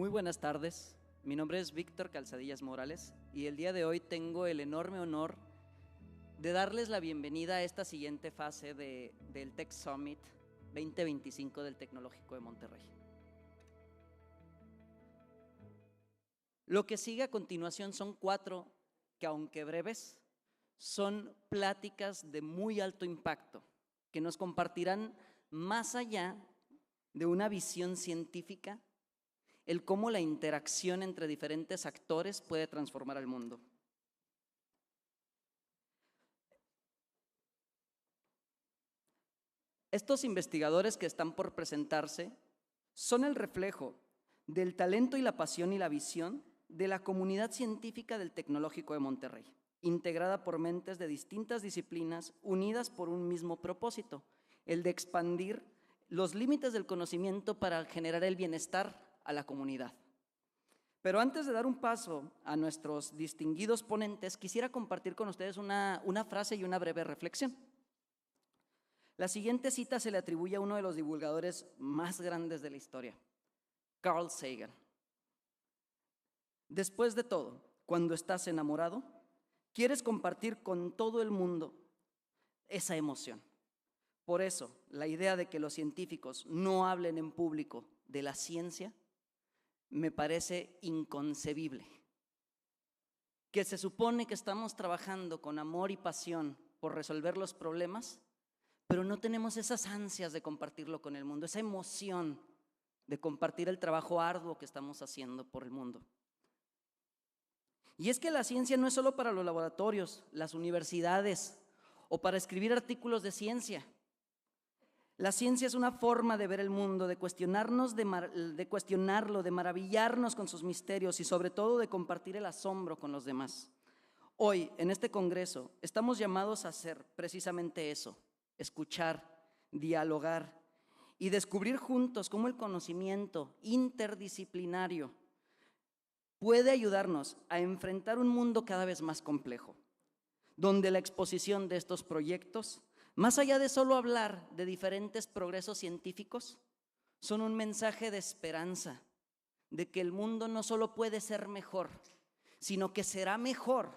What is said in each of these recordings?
Muy buenas tardes, mi nombre es Víctor Calzadillas Morales y el día de hoy tengo el enorme honor de darles la bienvenida a esta siguiente fase del Tech Summit 2025 del Tecnológico de Monterrey. Lo que sigue a continuación son 4 que, aunque breves, son pláticas de muy alto impacto que nos compartirán más allá de una visión científica el cómo la interacción entre diferentes actores puede transformar al mundo. Estos investigadores que están por presentarse son el reflejo del talento y la pasión y la visión de la comunidad científica del Tecnológico de Monterrey, integrada por mentes de distintas disciplinas unidas por un mismo propósito, el de expandir los límites del conocimiento para generar el bienestar a la comunidad. Pero antes de dar un paso a nuestros distinguidos ponentes, quisiera compartir con ustedes una frase y una breve reflexión. La siguiente cita se le atribuye a uno de los divulgadores más grandes de la historia, Carl Sagan. Después de todo, cuando estás enamorado, quieres compartir con todo el mundo esa emoción. Por eso, la idea de que los científicos no hablen en público de la ciencia me parece inconcebible. Que se supone que estamos trabajando con amor y pasión por resolver los problemas, pero no tenemos esas ansias de compartirlo con el mundo, esa emoción de compartir el trabajo arduo que estamos haciendo por el mundo. Y es que la ciencia no es solo para los laboratorios, las universidades o para escribir artículos de ciencia. La ciencia es una forma de ver el mundo, de cuestionarnos, de cuestionarlo, de maravillarnos con sus misterios y sobre todo de compartir el asombro con los demás. Hoy, en este congreso, estamos llamados a hacer precisamente eso, escuchar, dialogar y descubrir juntos cómo el conocimiento interdisciplinario puede ayudarnos a enfrentar un mundo cada vez más complejo, donde la exposición de estos proyectos, más allá de solo hablar de diferentes progresos científicos, son un mensaje de esperanza, de que el mundo no solo puede ser mejor, sino que será mejor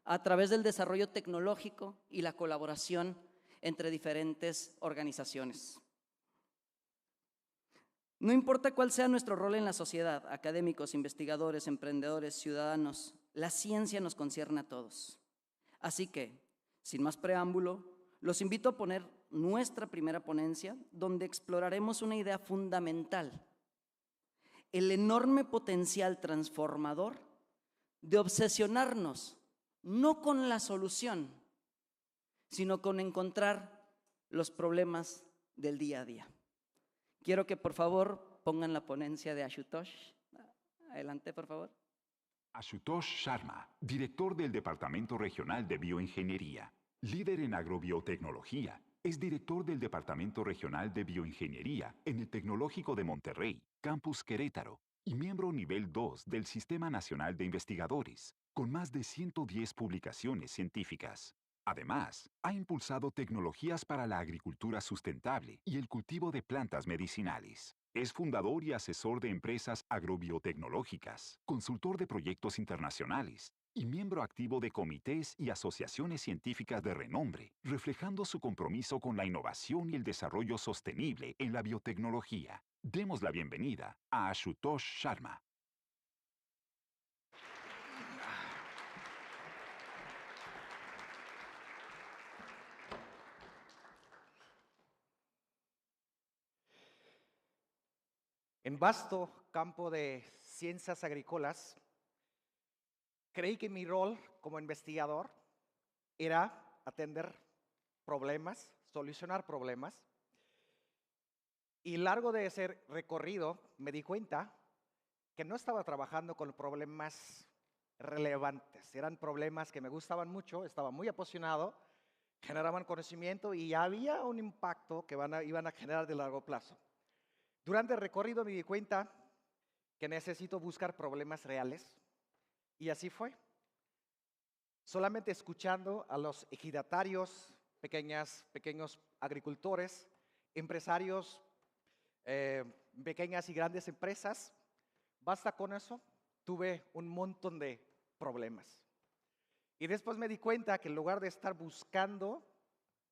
a través del desarrollo tecnológico y la colaboración entre diferentes organizaciones. No importa cuál sea nuestro rol en la sociedad, académicos, investigadores, emprendedores, ciudadanos, la ciencia nos concierne a todos. Así que, sin más preámbulo, los invito a poner nuestra primera ponencia, donde exploraremos una idea fundamental: el enorme potencial transformador de obsesionarnos no con la solución, sino con encontrar los problemas del día a día. Quiero que por favor pongan la ponencia de Ashutosh. Adelante, por favor. Ashutosh Sharma, director del Departamento Regional de Bioingeniería, líder en agrobiotecnología, es director del Departamento Regional de Bioingeniería en el Tecnológico de Monterrey, Campus Querétaro, y miembro nivel 2 del Sistema Nacional de Investigadores, con más de 110 publicaciones científicas. Además, ha impulsado tecnologías para la agricultura sustentable y el cultivo de plantas medicinales. Es fundador y asesor de empresas agrobiotecnológicas, consultor de proyectos internacionales y miembro activo de comités y asociaciones científicas de renombre, reflejando su compromiso con la innovación y el desarrollo sostenible en la biotecnología. Demos la bienvenida a Ashutosh Sharma. En vasto campo de ciencias agrícolas, creí que mi rol como investigador era atender problemas, solucionar problemas. Y largo de ese recorrido me di cuenta que no estaba trabajando con problemas relevantes. Eran problemas que me gustaban mucho, estaba muy apasionado, generaban conocimiento y había un impacto que iban a generar de largo plazo. Durante el recorrido me di cuenta que necesito buscar problemas reales y así fue. Solamente escuchando a los ejidatarios, pequeños agricultores, empresarios, pequeñas y grandes empresas, basta con eso, tuve un montón de problemas. Y después me di cuenta que en lugar de estar buscando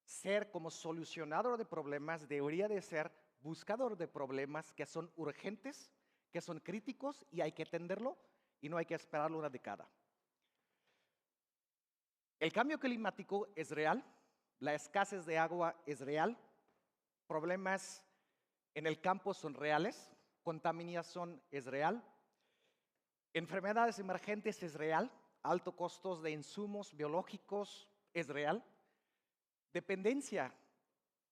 ser como solucionador de problemas, debería de ser buscador de problemas que son urgentes, que son críticos y hay que atenderlo y no hay que esperarlo una década. El cambio climático es real, la escasez de agua es real, problemas en el campo son reales, contaminación es real, enfermedades emergentes es real, altos costos de insumos biológicos es real, dependencia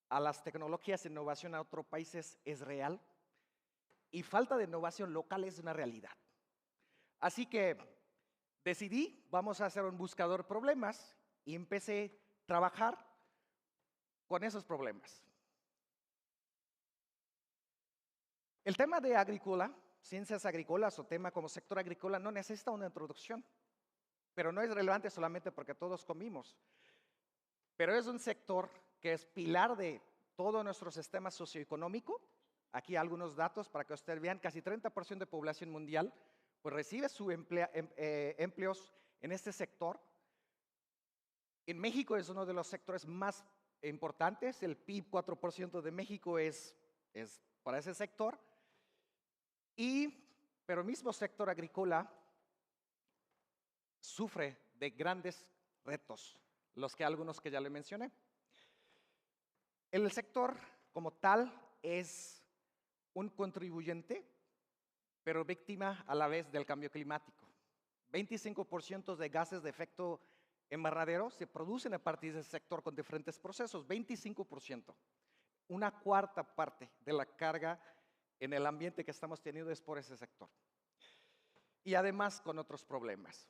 a las tecnologías de innovación a otros países es real y falta de innovación local es una realidad. Así que decidí, vamos a hacer un buscador de problemas y empecé a trabajar con esos problemas. El tema de agrícola, ciencias agrícolas o tema como sector agrícola no necesita una introducción, pero no es relevante solamente porque todos comimos. Pero es un sector que es pilar de todo nuestro sistema socioeconómico. Aquí algunos datos para que ustedes vean, casi 30% de población mundial pues recibe sus empleos en este sector. En México es uno de los sectores más importantes, el PIB 4% de México es para ese sector. Pero el mismo sector agrícola sufre de grandes retos, algunos que ya le mencioné. El sector como tal es un contribuyente, pero víctima a la vez del cambio climático. 25% de gases de efecto invernadero se producen a partir del sector con diferentes procesos, 25%. Una cuarta parte de la carga en el ambiente que estamos teniendo es por ese sector. Y además con otros problemas.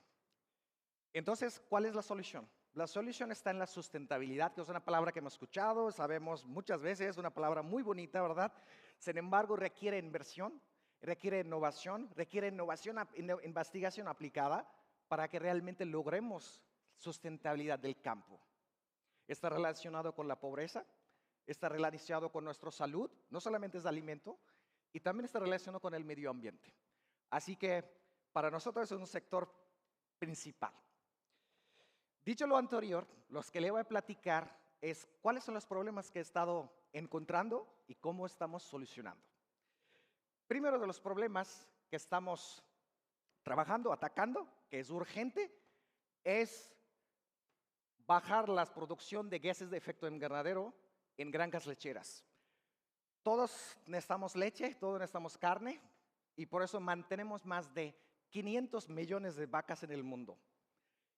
Entonces, ¿cuál es la solución? La solución está en la sustentabilidad, que es una palabra que hemos escuchado, sabemos muchas veces, es una palabra muy bonita, ¿verdad? Sin embargo, requiere inversión, requiere innovación, investigación aplicada para que realmente logremos sustentabilidad del campo. Está relacionado con la pobreza, está relacionado con nuestra salud, no solamente es alimento, y también está relacionado con el medio ambiente. Así que para nosotros es un sector principal. Dicho lo anterior, los que le voy a platicar es cuáles son los problemas que he estado encontrando y cómo estamos solucionando. Primero de los problemas que estamos trabajando, atacando, que es urgente, es bajar la producción de gases de efecto invernadero en granjas lecheras. Todos necesitamos leche, todos necesitamos carne y por eso mantenemos más de 500 millones de vacas en el mundo.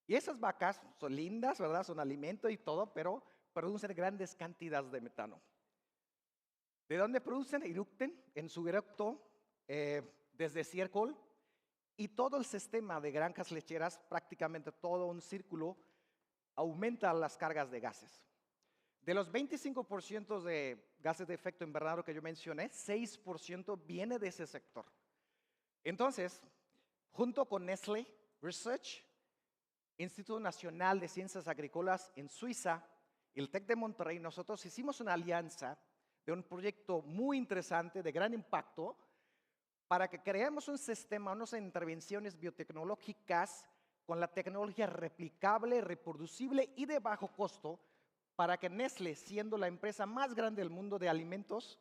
Y esas vacas son lindas, ¿verdad? Son alimento y todo, pero producen grandes cantidades de metano. ¿De dónde producen? Eructen en su eructo desde estiércol y todo el sistema de granjas lecheras, prácticamente todo un círculo, aumenta las cargas de gases. De los 25% de gases de efecto invernadero que yo mencioné, 6% viene de ese sector. Entonces, junto con Nestlé Research, Instituto Nacional de Ciencias Agrícolas en Suiza, el TEC de Monterrey, nosotros hicimos una alianza de un proyecto muy interesante, de gran impacto, para que creemos un sistema, unas intervenciones biotecnológicas con la tecnología replicable, reproducible y de bajo costo, para que Nestlé, siendo la empresa más grande del mundo de alimentos,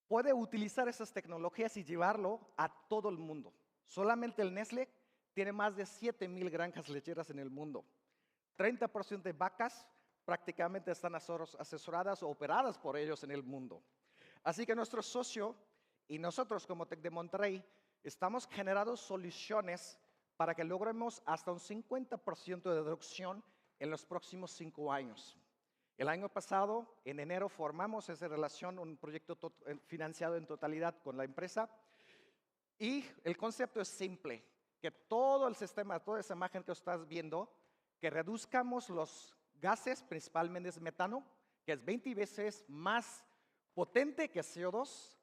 puede utilizar esas tecnologías y llevarlo a todo el mundo. Solamente el Nestlé tiene más de 7,000 granjas lecheras en el mundo. 30% de vacas prácticamente están asesoradas o operadas por ellos en el mundo. Así que nuestro socio y nosotros como TEC de Monterrey estamos generando soluciones para que logremos hasta un 50% de reducción en los próximos 5 años. El año pasado, en enero, formamos esa relación, un proyecto financiado en totalidad con la empresa. Y el concepto es simple, que todo el sistema, toda esa imagen que estás viendo, que reduzcamos los gases, principalmente es metano, que es 20 veces más potente que CO2,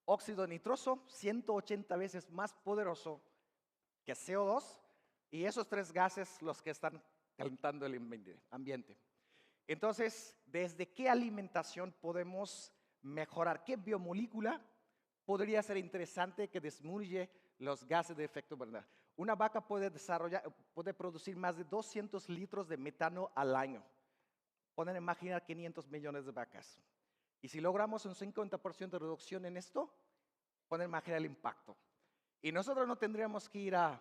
óxido nitroso, 180 veces más poderoso que CO2, y esos 3 gases los que están calentando el ambiente. Entonces, ¿desde qué alimentación podemos mejorar? ¿Qué biomolécula podría ser interesante que disminuye los gases de efecto invernadero. Una vaca puede producir más de 200 litros de metano al año. Pueden imaginar 500 millones de vacas. Y si logramos un 50% de reducción en esto, pueden imaginar el impacto. Y nosotros no tendríamos que ir a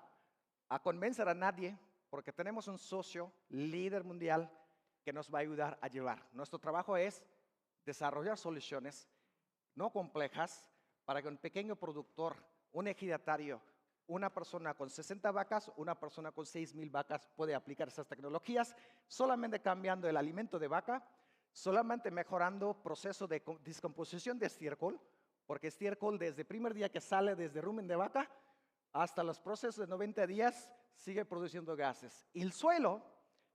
convencer a nadie, porque tenemos un socio líder mundial que nos va a ayudar a llevar. Nuestro trabajo es desarrollar soluciones no complejas para que un pequeño productor, un ejidatario, una persona con 60 vacas, una persona con 6,000 vacas puede aplicar esas tecnologías, solamente cambiando el alimento de vaca, solamente mejorando proceso de descomposición de estiércol, porque estiércol desde el primer día que sale desde rumen de vaca hasta los procesos de 90 días sigue produciendo gases. Y el suelo,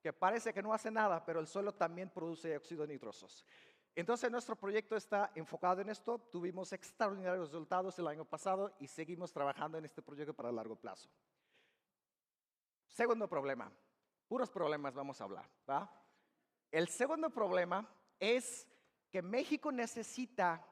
que parece que no hace nada, pero el suelo también produce óxidos nitrosos. Entonces nuestro proyecto está enfocado en esto, tuvimos extraordinarios resultados el año pasado y seguimos trabajando en este proyecto para largo plazo. Segundo problema, puros problemas vamos a hablar, ¿va? El segundo problema es que México necesita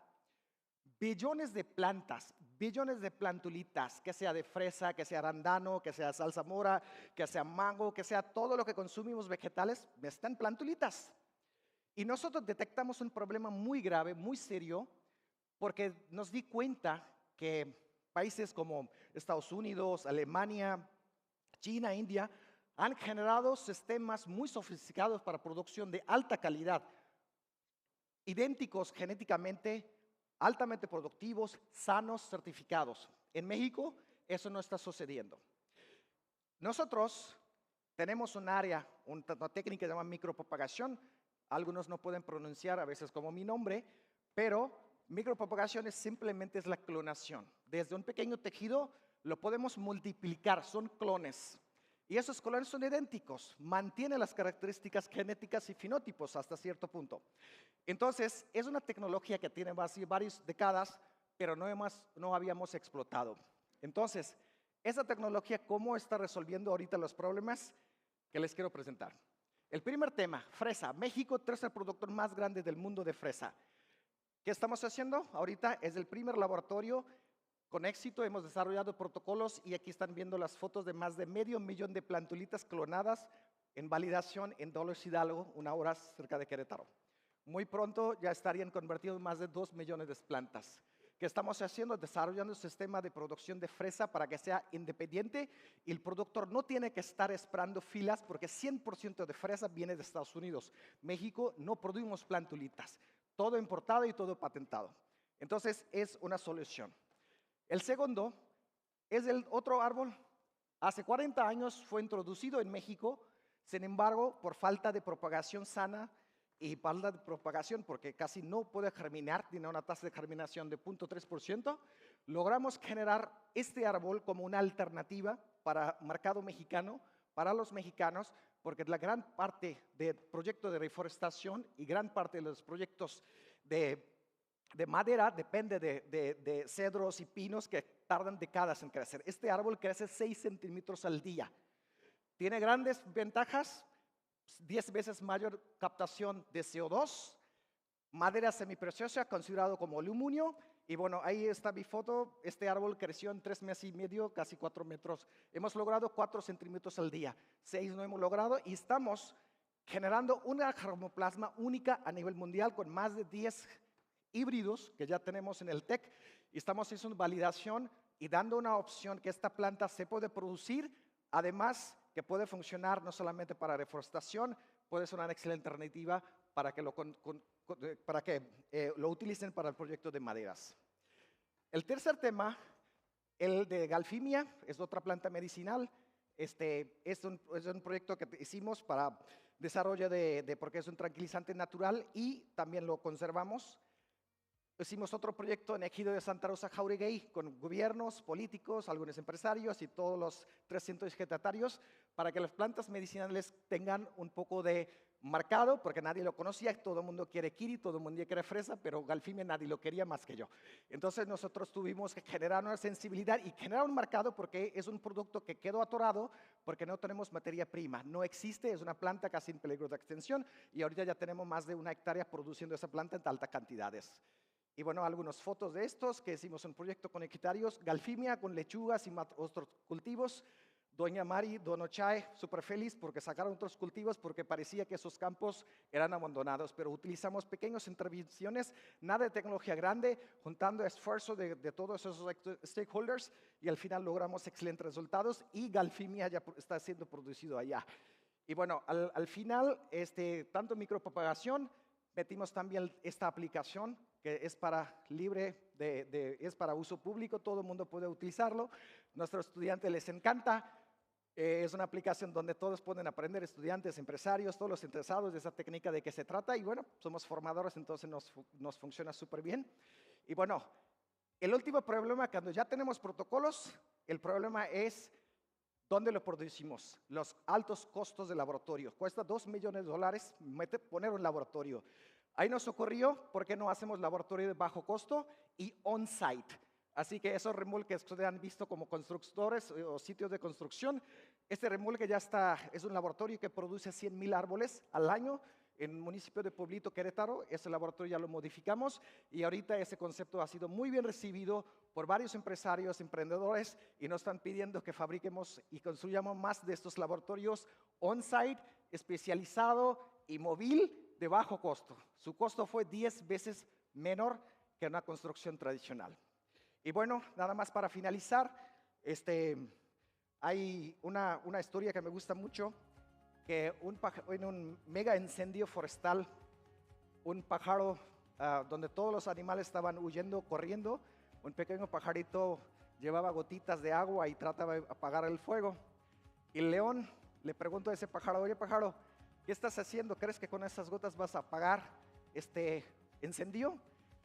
billones de plantas, billones de plantulitas, que sea de fresa, que sea arándano, que sea zarzamora, que sea mango, que sea todo lo que consumimos vegetales, están plantulitas. Y nosotros detectamos un problema muy grave, muy serio, porque nos di cuenta que países como Estados Unidos, Alemania, China, India, han generado sistemas muy sofisticados para producción de alta calidad, idénticos genéticamente, altamente productivos, sanos, certificados. En México eso no está sucediendo. Nosotros tenemos un área, una técnica que se llama micropropagación. Algunos no pueden pronunciar a veces como mi nombre, pero micropropagación simplemente es la clonación. Desde un pequeño tejido lo podemos multiplicar, son clones. Y esos clones son idénticos, mantienen las características genéticas y fenotipos hasta cierto punto. Entonces, es una tecnología que tiene varias décadas, pero no habíamos explotado. Entonces, esa tecnología, ¿cómo está resolviendo ahorita los problemas que les quiero presentar? El primer tema, fresa. México, tercer productor más grande del mundo de fresa. ¿Qué estamos haciendo? Ahorita es el primer laboratorio con éxito. Hemos desarrollado protocolos y aquí están viendo las fotos de más de 500,000 de plantulitas clonadas en validación en Dolores Hidalgo, una hora cerca de Querétaro. Muy pronto ya estarían convertidos en más de 2 millones de plantas. ¿Qué estamos haciendo? Desarrollando un sistema de producción de fresa para que sea independiente y el productor no tiene que estar esperando filas porque 100% de fresa viene de Estados Unidos. México no producimos plantulitas, todo importado y todo patentado. Entonces es una solución. El segundo es el otro árbol. Hace 40 años fue introducido en México, sin embargo, por falta de propagación sana y falta de propagación, porque casi no puede germinar, tiene una tasa de germinación de 0.3%, logramos generar este árbol como una alternativa para el mercado mexicano, para los mexicanos, porque la gran parte del proyecto de reforestación y gran parte de los proyectos de madera depende de cedros y pinos que tardan décadas en crecer. Este árbol crece 6 centímetros al día. Tiene grandes ventajas, 10 veces mayor captación de CO2, madera semipreciosa considerado como aluminio. Y bueno, ahí está mi foto. Este árbol creció en 3 meses y medio, casi 4 metros. Hemos logrado 4 centímetros al día. 6 no hemos logrado y estamos generando una germoplasma única a nivel mundial con más de 10 híbridos que ya tenemos en el TEC. Y estamos haciendo validación y dando una opción que esta planta se puede producir, además que puede funcionar no solamente para reforestación, puede ser una excelente alternativa para que lo utilicen para el proyecto de maderas. El tercer tema, el de Galfimia, es otra planta medicinal. Es un proyecto que hicimos para desarrollo porque es un tranquilizante natural y también lo conservamos. Hicimos otro proyecto en Ejido de Santa Rosa Jauregui con gobiernos, políticos, algunos empresarios y todos los 300 ejidatarios para que las plantas medicinales tengan un poco de mercado, porque nadie lo conocía, todo el mundo quiere kiri, todo el mundo quiere fresa, pero Galfimia nadie lo quería más que yo. Entonces nosotros tuvimos que generar una sensibilidad y generar un mercado porque es un producto que quedó atorado porque no tenemos materia prima, no existe, es una planta casi en peligro de extinción y ahorita ya tenemos más de 1 hectárea produciendo esa planta en altas cantidades. Y bueno, algunas fotos de estos, que hicimos un proyecto con hectáreos, Galfimia con lechugas y otros cultivos. Doña Mari, Doña Chay, súper feliz porque sacaron otros cultivos porque parecía que esos campos eran abandonados, pero utilizamos pequeñas intervenciones, nada de tecnología grande, juntando esfuerzo de todos esos stakeholders y al final logramos excelentes resultados y Galfimia ya está siendo producido allá. Y bueno, al final, tanto micropropagación, metimos también esta aplicación que es para es para uso público, todo el mundo puede utilizarlo, nuestros estudiantes les encanta. Es una aplicación donde todos pueden aprender, estudiantes, empresarios, todos los interesados de esa técnica de qué se trata. Y bueno, somos formadores, entonces nos funciona súper bien. Y bueno, el último problema, cuando ya tenemos protocolos, el problema es dónde lo producimos. Los altos costos de laboratorio. Cuesta $2 millones poner un laboratorio. Ahí nos ocurrió, ¿por qué no hacemos laboratorio de bajo costo y on-site? Así que esos remolques que ustedes han visto como constructores o sitios de construcción, este remolque ya es un laboratorio que produce 100,000 árboles al año en el municipio de Pueblito, Querétaro. Ese laboratorio ya lo modificamos y ahorita ese concepto ha sido muy bien recibido por varios empresarios, emprendedores y nos están pidiendo que fabriquemos y construyamos más de estos laboratorios on-site, especializado y móvil de bajo costo. Su costo fue 10 veces menor que una construcción tradicional. Y bueno, nada más para finalizar, hay una historia que me gusta mucho, que en un mega incendio forestal, un pájaro donde todos los animales estaban huyendo, corriendo, un pequeño pajarito llevaba gotitas de agua y trataba de apagar el fuego. Y el león le preguntó a ese pájaro, oye pájaro, ¿qué estás haciendo? ¿Crees que con esas gotas vas a apagar este incendio?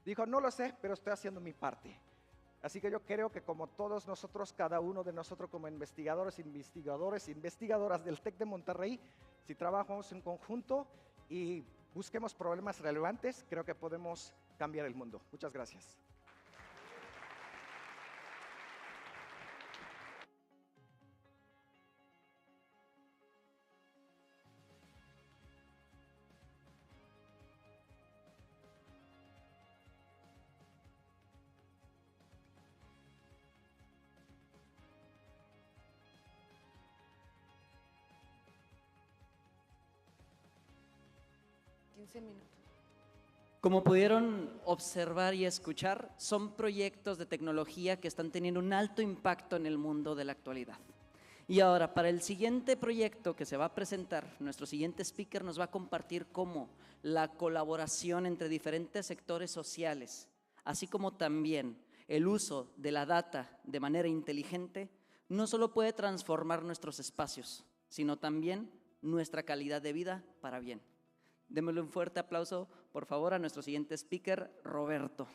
Dijo, no lo sé, pero estoy haciendo mi parte. Así que yo creo que como todos nosotros, cada uno de nosotros como investigadores, investigadoras del TEC de Monterrey, si trabajamos en conjunto y busquemos problemas relevantes, creo que podemos cambiar el mundo. Muchas gracias. Como pudieron observar y escuchar, son proyectos de tecnología que están teniendo un alto impacto en el mundo de la actualidad. Y ahora, para el siguiente proyecto que se va a presentar, nuestro siguiente speaker nos va a compartir cómo la colaboración entre diferentes sectores sociales, así como también el uso de la data de manera inteligente, no solo puede transformar nuestros espacios, sino también nuestra calidad de vida para bien. Démosle un fuerte aplauso, por favor, a nuestro siguiente speaker, Roberto.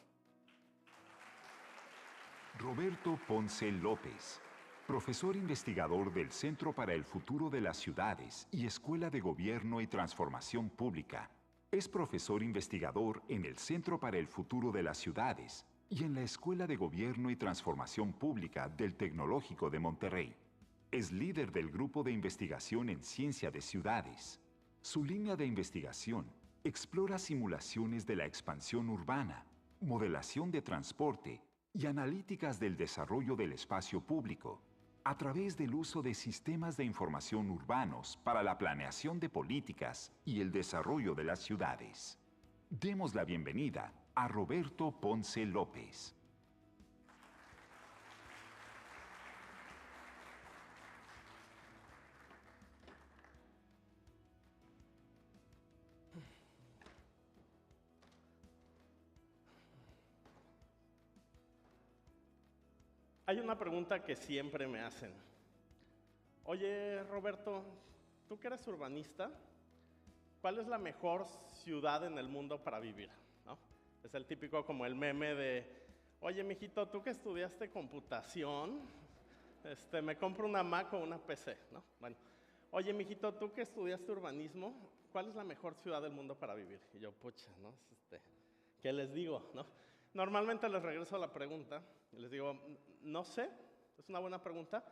Roberto Ponce López, profesor investigador del Centro para el Futuro de las Ciudades y Escuela de Gobierno y Transformación Pública. Es profesor investigador en el Centro para el Futuro de las Ciudades y en la Escuela de Gobierno y Transformación Pública del Tecnológico de Monterrey. Es líder del Grupo de Investigación en Ciencia de Ciudades. Su línea de investigación explora simulaciones de la expansión urbana, modelación de transporte y analíticas del desarrollo del espacio público a través del uso de sistemas de información urbanos para la planeación de políticas y el desarrollo de las ciudades. Demos la bienvenida a Roberto Ponce López. Hay una pregunta que siempre me hacen. Oye, Roberto, tú que eres urbanista, ¿cuál es la mejor ciudad en el mundo para vivir? ¿No? Es el típico como el meme de, oye, mijito, tú que estudiaste computación, me compro una Mac o una PC, ¿no? Bueno, oye, mijito, tú que estudiaste urbanismo, ¿cuál es la mejor ciudad del mundo para vivir? Y yo, pucha, ¿no? ¿Qué les digo, no? Normalmente les regreso la pregunta y les digo, no sé, es una buena pregunta.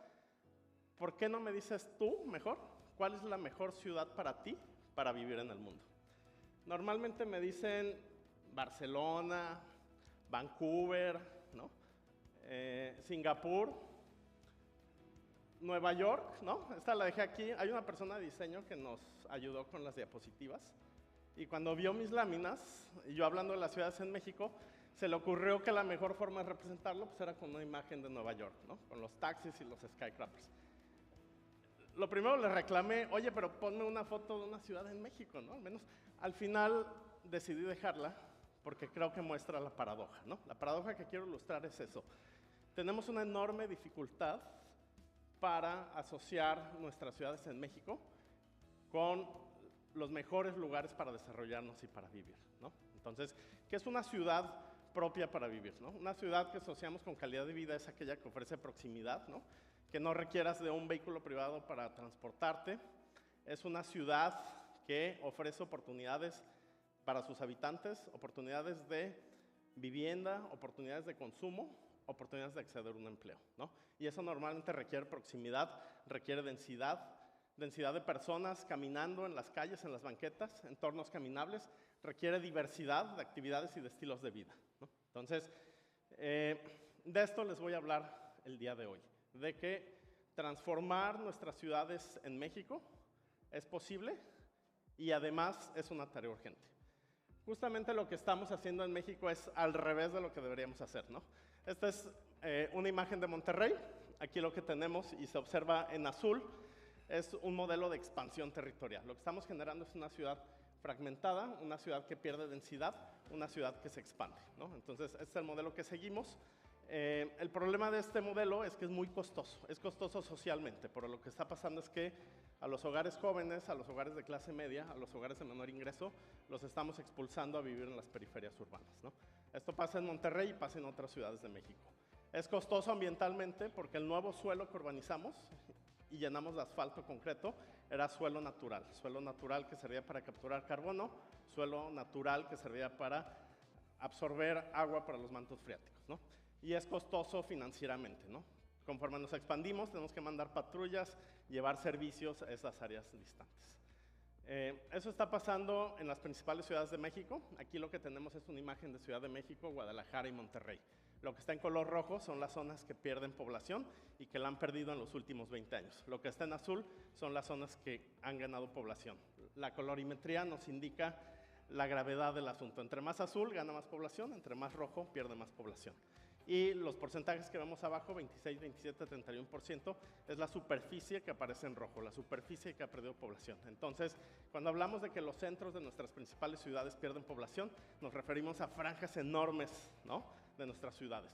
¿Por qué no me dices tú mejor? ¿Cuál es la mejor ciudad para ti para vivir en el mundo? Normalmente me dicen Barcelona, Vancouver, ¿no? Singapur, Nueva York, ¿no? Esta la dejé aquí. Hay una persona de diseño que nos ayudó con las diapositivas. Y cuando vio mis láminas, y yo hablando de las ciudades en México, se le ocurrió que la mejor forma de representarlo pues, era con una imagen de Nueva York, ¿no? Con los taxis y los skyscrapers. Lo primero le reclamé, oye, pero ponme una foto de una ciudad en México, ¿no? Al menos al final decidí dejarla porque creo que muestra la paradoja, ¿no? La paradoja que quiero ilustrar es eso. Tenemos una enorme dificultad para asociar nuestras ciudades en México con los mejores lugares para desarrollarnos y para vivir, ¿no? Entonces, ¿qué es una ciudad propia para vivir, ¿no? Una ciudad que asociamos con calidad de vida es aquella que ofrece proximidad, ¿no? Que no requieras de un vehículo privado para transportarte. Es una ciudad que ofrece oportunidades para sus habitantes, oportunidades de vivienda, oportunidades de consumo, oportunidades de acceder a un empleo, ¿no? Y eso normalmente requiere proximidad, requiere densidad de personas caminando en las calles, en las banquetas, entornos caminables, requiere diversidad de actividades y de estilos de vida, ¿no? Entonces, de esto les voy a hablar el día de hoy, de que transformar nuestras ciudades en México es posible y además es una tarea urgente. Justamente lo que estamos haciendo en México es al revés de lo que deberíamos hacer, ¿no? Esta es una imagen de Monterrey. Aquí lo que tenemos y se observa en azul es un modelo de expansión territorial. Lo que estamos generando es una ciudad fragmentada, una ciudad que pierde densidad, una ciudad que se expande, ¿no? Entonces, este es el modelo que seguimos. El problema de este modelo es que es costoso socialmente, pero lo que está pasando es que a los hogares jóvenes, a los hogares de clase media, a los hogares de menor ingreso, los estamos expulsando a vivir en las periferias urbanas, ¿no? Esto pasa en Monterrey y pasa en otras ciudades de México. Es costoso ambientalmente porque el nuevo suelo que urbanizamos y llenamos de asfalto concreto era suelo natural que servía para capturar carbono, suelo natural que servía para absorber agua para los mantos freáticos, ¿no? Y es costoso financieramente, ¿no? Conforme nos expandimos, tenemos que mandar patrullas, llevar servicios a esas áreas distantes. Eso está pasando en las principales ciudades de México. Aquí lo que tenemos es una imagen de Ciudad de México, Guadalajara y Monterrey. Lo que está en color rojo son las zonas que pierden población y que la han perdido en los últimos 20 años. Lo que está en azul son las zonas que han ganado población. La colorimetría nos indica la gravedad del asunto. Entre más azul gana más población, entre más rojo pierde más población. Y los porcentajes que vemos abajo, 26, 27, 31%, es la superficie que aparece en rojo, la superficie que ha perdido población. Entonces, cuando hablamos de que los centros de nuestras principales ciudades pierden población, nos referimos a franjas enormes, ¿no?, de nuestras ciudades.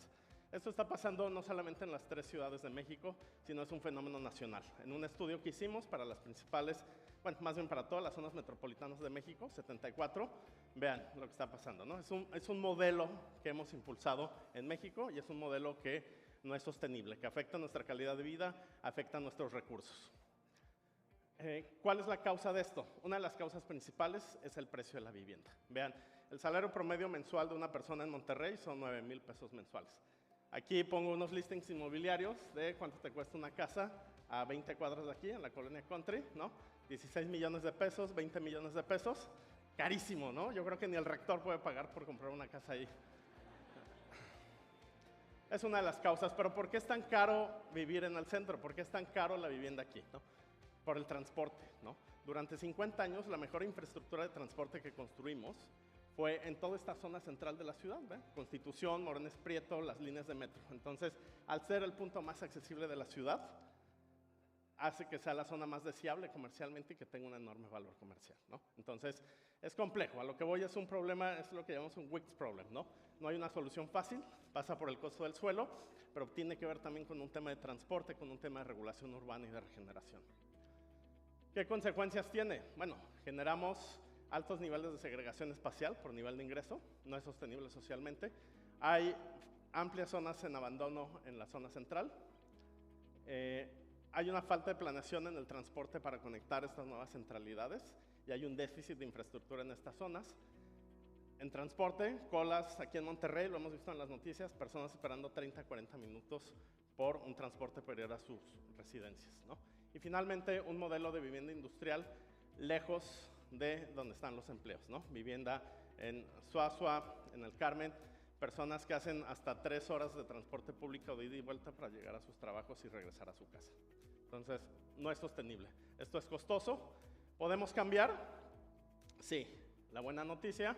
Esto está pasando no solamente en las 3 ciudades de México, sino es un fenómeno nacional. En un estudio que hicimos para las principales, bueno, más bien para todas las zonas metropolitanas de México, 74, vean lo que está pasando, ¿no? Es un modelo que hemos impulsado en México y es un modelo que no es sostenible, que afecta nuestra calidad de vida, afecta nuestros recursos. ¿Cuál es la causa de esto? Una de las causas principales es el precio de la vivienda. Vean, el salario promedio mensual de una persona en Monterrey son 9,000 pesos mensuales. Aquí pongo unos listings inmobiliarios de cuánto te cuesta una casa a 20 cuadras de aquí, en la colonia Country, ¿no? 16 millones de pesos, 20 millones de pesos. Carísimo, ¿no? Yo creo que ni el rector puede pagar por comprar una casa ahí. Es una de las causas, pero ¿por qué es tan caro vivir en el centro? ¿Por qué es tan caro la vivienda aquí, ¿no? Por el transporte, ¿no? Durante 50 años, la mejor infraestructura de transporte que construimos fue en toda esta zona central de la ciudad, ¿ve? Constitución, Morones Prieto, las líneas de metro. Entonces, al ser el punto más accesible de la ciudad, hace que sea la zona más deseable comercialmente y que tenga un enorme valor comercial, ¿no? Entonces, es complejo. A lo que voy es un problema, es lo que llamamos un Wix problem, ¿no? No hay una solución fácil, pasa por el costo del suelo, pero tiene que ver también con un tema de transporte, con un tema de regulación urbana y de regeneración. ¿Qué consecuencias tiene? Bueno, generamos altos niveles de segregación espacial por nivel de ingreso, no es sostenible socialmente. Hay amplias zonas en abandono en la zona central. Hay una falta de planeación en el transporte para conectar estas nuevas centralidades y hay un déficit de infraestructura en estas zonas. En transporte, colas aquí en Monterrey, lo hemos visto en las noticias, personas esperando 30 a 40 minutos por un transporte para ir a sus residencias, ¿no? Y finalmente, un modelo de vivienda industrial lejos de donde están los empleos, ¿no? Vivienda en Suazua, en el Carmen, personas que hacen hasta 3 horas de transporte público de ida y vuelta para llegar a sus trabajos y regresar a su casa. Entonces, no es sostenible. Esto es costoso. ¿Podemos cambiar? Sí. La buena noticia,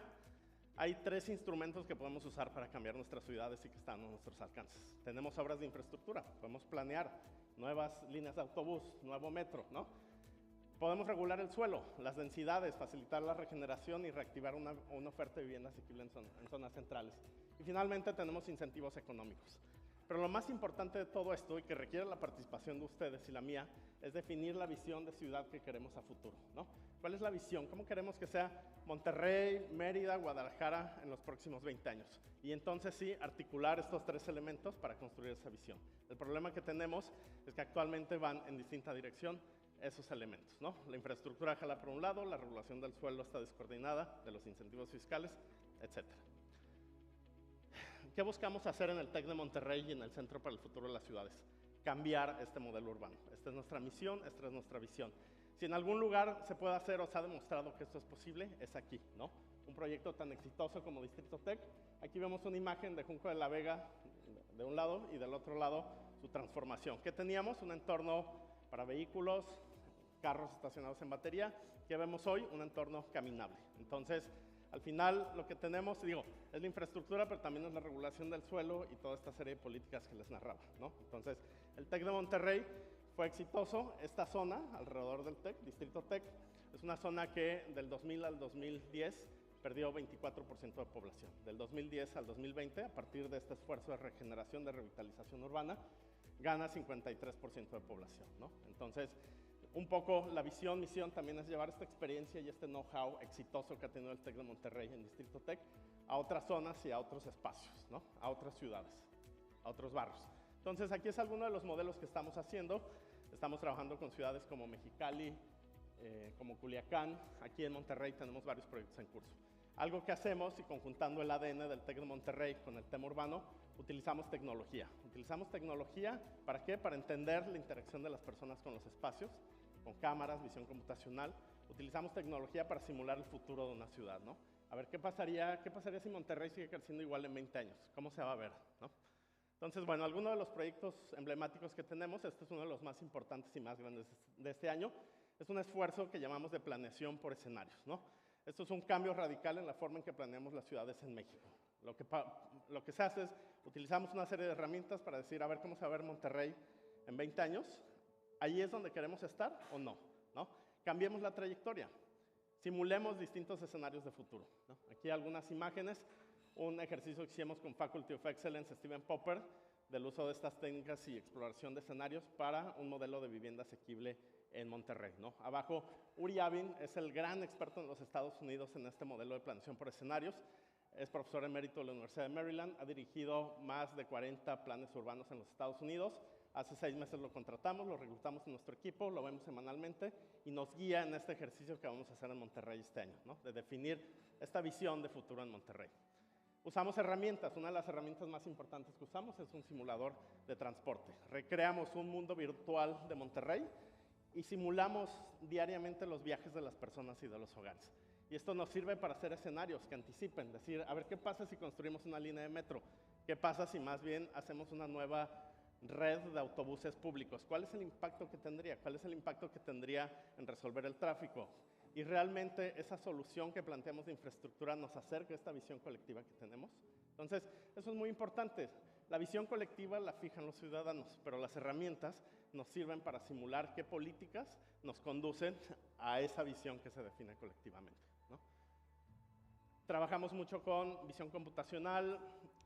hay 3 instrumentos que podemos usar para cambiar nuestras ciudades y que están a nuestros alcances. Tenemos obras de infraestructura, podemos planear nuevas líneas de autobús, nuevo metro, ¿no? Podemos regular el suelo, las densidades, facilitar la regeneración y reactivar una oferta de vivienda asequible en zonas centrales. Y finalmente tenemos incentivos económicos. Pero lo más importante de todo esto, y que requiere la participación de ustedes y la mía, es definir la visión de ciudad que queremos a futuro, ¿no? ¿Cuál es la visión? ¿Cómo queremos que sea Monterrey, Mérida, Guadalajara en los próximos 20 años? Y entonces sí, articular estos 3 elementos para construir esa visión. El problema que tenemos es que actualmente van en distinta dirección esos elementos, ¿no? La infraestructura jala por un lado, la regulación del suelo está descoordinada, de los incentivos fiscales, etc. ¿Qué buscamos hacer en el TEC de Monterrey y en el Centro para el Futuro de las Ciudades? Cambiar este modelo urbano. Esta es nuestra misión, esta es nuestra visión. Si en algún lugar se puede hacer o se ha demostrado que esto es posible, es aquí, ¿no? Un proyecto tan exitoso como Distrito Tech. Aquí vemos una imagen de Junco de la Vega de un lado y del otro lado su transformación. ¿Qué teníamos? Un entorno para vehículos, carros estacionados en batería. ¿Qué vemos hoy? Un entorno caminable. Entonces, al final lo que tenemos, es la infraestructura, pero también es la regulación del suelo y toda esta serie de políticas que les narraba, ¿no? Entonces, el TEC de Monterrey fue exitoso. Esta zona, alrededor del TEC, Distrito TEC, es una zona que del 2000 al 2010 perdió 24% de población. Del 2010 al 2020, a partir de este esfuerzo de regeneración, de revitalización urbana, gana 53% de población, ¿no? Entonces, un poco la visión, misión también es llevar esta experiencia y este know-how exitoso que ha tenido el TEC de Monterrey en Distrito TEC a otras zonas y a otros espacios, ¿no? A otras ciudades, a otros barrios. Entonces, aquí es alguno de los modelos que estamos haciendo. Estamos trabajando con ciudades como Mexicali, como Culiacán. Aquí en Monterrey tenemos varios proyectos en curso. Algo que hacemos, y conjuntando el ADN del TEC de Monterrey con el tema urbano, utilizamos tecnología. ¿Utilizamos tecnología para qué? Para entender la interacción de las personas con los espacios, con cámaras, visión computacional. Utilizamos tecnología para simular el futuro de una ciudad, ¿no? A ver, ¿qué pasaría si Monterrey sigue creciendo igual en 20 años? ¿Cómo se va a ver, no? Entonces, bueno, algunos de los proyectos emblemáticos que tenemos, este es uno de los más importantes y más grandes de este año, es un esfuerzo que llamamos de planeación por escenarios, ¿no? Esto es un cambio radical en la forma en que planeamos las ciudades en México. Lo que se hace es, utilizamos una serie de herramientas para decir, a ver, ¿cómo se va a ver Monterrey en 20 años? ¿Ahí es donde queremos estar o no? ¿No? Cambiemos la trayectoria. Simulemos distintos escenarios de futuro, ¿no? Aquí algunas imágenes, un ejercicio que hicimos con Faculty of Excellence, Stephen Popper, del uso de estas técnicas y exploración de escenarios para un modelo de vivienda asequible en Monterrey, ¿no? Abajo, Uri Avin es el gran experto en los Estados Unidos en este modelo de planeación por escenarios. Es profesor emérito de la Universidad de Maryland, ha dirigido más de 40 planes urbanos en los Estados Unidos. Hace 6 meses lo contratamos, lo reclutamos en nuestro equipo, lo vemos semanalmente y nos guía en este ejercicio que vamos a hacer en Monterrey este año, ¿no? De definir esta visión de futuro en Monterrey. Usamos herramientas. Una de las herramientas más importantes que usamos es un simulador de transporte. Recreamos un mundo virtual de Monterrey y simulamos diariamente los viajes de las personas y de los hogares. Y esto nos sirve para hacer escenarios que anticipen, decir, a ver, ¿qué pasa si construimos una línea de metro? ¿Qué pasa si más bien hacemos una nueva red de autobuses públicos? ¿Cuál es el impacto que tendría? ¿Cuál es el impacto que tendría en resolver el tráfico? Y realmente esa solución que planteamos de infraestructura nos acerca a esta visión colectiva que tenemos. Entonces, eso es muy importante. La visión colectiva la fijan los ciudadanos, pero las herramientas nos sirven para simular qué políticas nos conducen a esa visión que se define colectivamente, ¿no? Trabajamos mucho con visión computacional,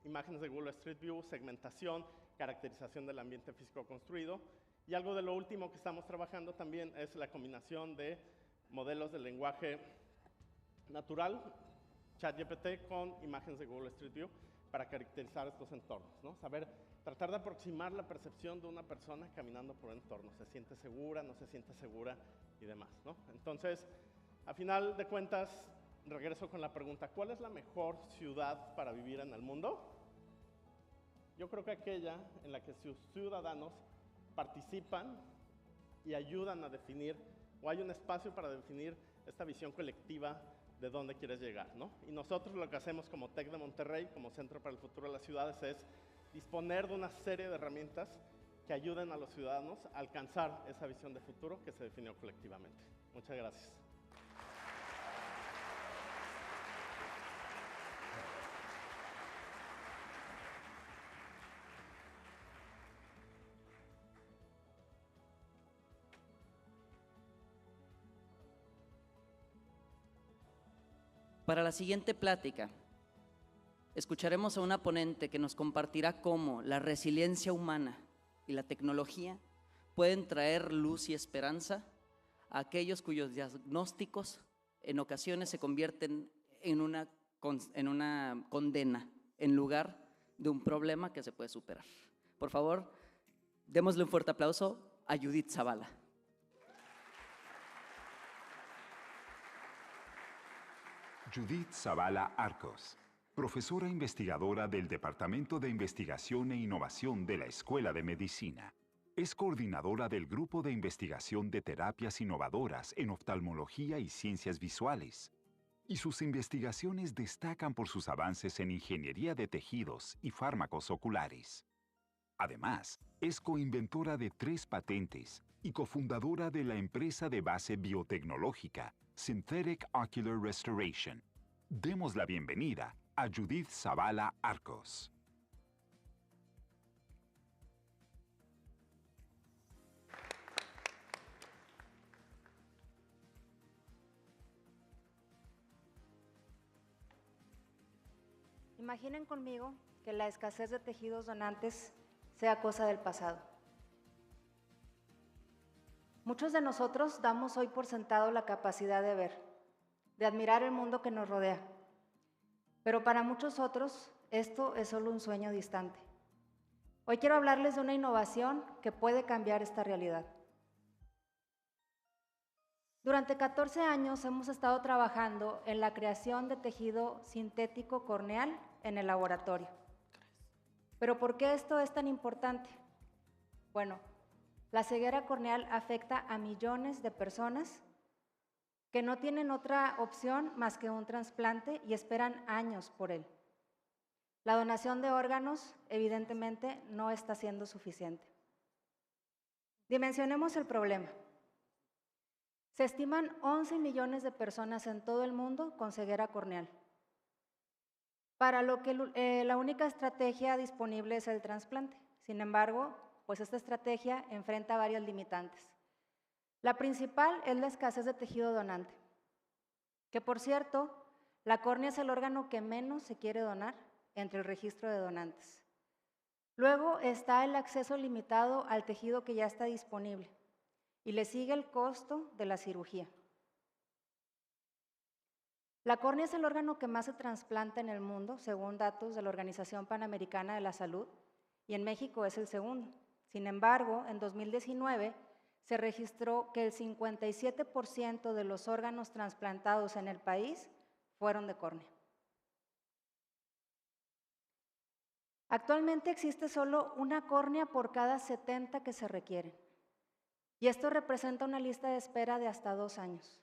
imágenes de Google Street View, segmentación, caracterización del ambiente físico construido. Y algo de lo último que estamos trabajando también es la combinación de modelos de lenguaje natural, ChatGPT, con imágenes de Google Street View para caracterizar estos entornos, ¿no? Tratar de aproximar la percepción de una persona caminando por un entorno. ¿Se siente segura, no se siente segura y demás, ¿no? Entonces, a final de cuentas, regreso con la pregunta, ¿cuál es la mejor ciudad para vivir en el mundo? Yo creo que aquella en la que sus ciudadanos participan y ayudan a definir, o hay un espacio para definir esta visión colectiva de dónde quieres llegar, ¿no? Y nosotros lo que hacemos como TEC de Monterrey, como Centro para el Futuro de las Ciudades, es disponer de una serie de herramientas que ayuden a los ciudadanos a alcanzar esa visión de futuro que se definió colectivamente. Muchas gracias. Para la siguiente plática, escucharemos a una ponente que nos compartirá cómo la resiliencia humana y la tecnología pueden traer luz y esperanza a aquellos cuyos diagnósticos en ocasiones se convierten en una condena en lugar de un problema que se puede superar. Por favor, démosle un fuerte aplauso a Judith Zavala. Judith Zavala Arcos, profesora investigadora del Departamento de Investigación e Innovación de la Escuela de Medicina. Es coordinadora del Grupo de Investigación de Terapias Innovadoras en Oftalmología y Ciencias Visuales. Y sus investigaciones destacan por sus avances en ingeniería de tejidos y fármacos oculares. Además, es coinventora de 3 patentes y cofundadora de la empresa de base biotecnológica Synthetic Ocular Restoration. Demos la bienvenida a Judith Zavala Arcos. Imaginen conmigo que la escasez de tejidos donantes sea cosa del pasado. Muchos de nosotros damos hoy por sentado la capacidad de ver, de admirar el mundo que nos rodea, pero para muchos otros esto es solo un sueño distante. Hoy quiero hablarles de una innovación que puede cambiar esta realidad. Durante 14 años hemos estado trabajando en la creación de tejido sintético corneal en el laboratorio. ¿Pero por qué esto es tan importante? Bueno, la ceguera corneal afecta a millones de personas que no tienen otra opción más que un trasplante y esperan años por él. La donación de órganos, evidentemente, no está siendo suficiente. Dimensionemos el problema. Se estiman 11 millones de personas en todo el mundo con ceguera corneal, para lo que la única estrategia disponible es el trasplante. Sin embargo, pues esta estrategia enfrenta varias limitantes. La principal es la escasez de tejido donante, que por cierto, la córnea es el órgano que menos se quiere donar entre el registro de donantes. Luego está el acceso limitado al tejido que ya está disponible y le sigue el costo de la cirugía. La córnea es el órgano que más se trasplanta en el mundo, según datos de la Organización Panamericana de la Salud, y en México es el segundo. Sin embargo, en 2019 se registró que el 57% de los órganos trasplantados en el país fueron de córnea. Actualmente existe solo una córnea por cada 70 que se requieren, y esto representa una lista de espera de hasta 2 años.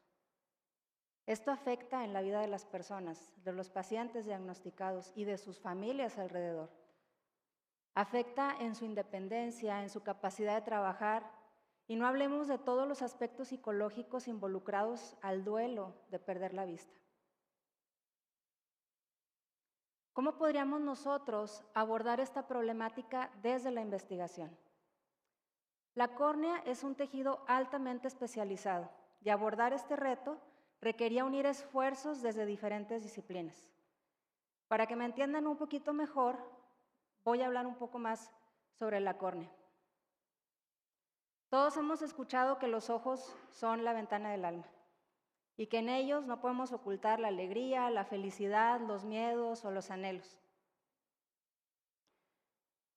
Esto afecta en la vida de las personas, de los pacientes diagnosticados y de sus familias alrededor. Afecta en su independencia, en su capacidad de trabajar, y no hablemos de todos los aspectos psicológicos involucrados al duelo de perder la vista. ¿Cómo podríamos nosotros abordar esta problemática desde la investigación? La córnea es un tejido altamente especializado y abordar este reto requería unir esfuerzos desde diferentes disciplinas. Para que me entiendan un poquito mejor, voy a hablar un poco más sobre la córnea. Todos hemos escuchado que los ojos son la ventana del alma y que en ellos no podemos ocultar la alegría, la felicidad, los miedos o los anhelos.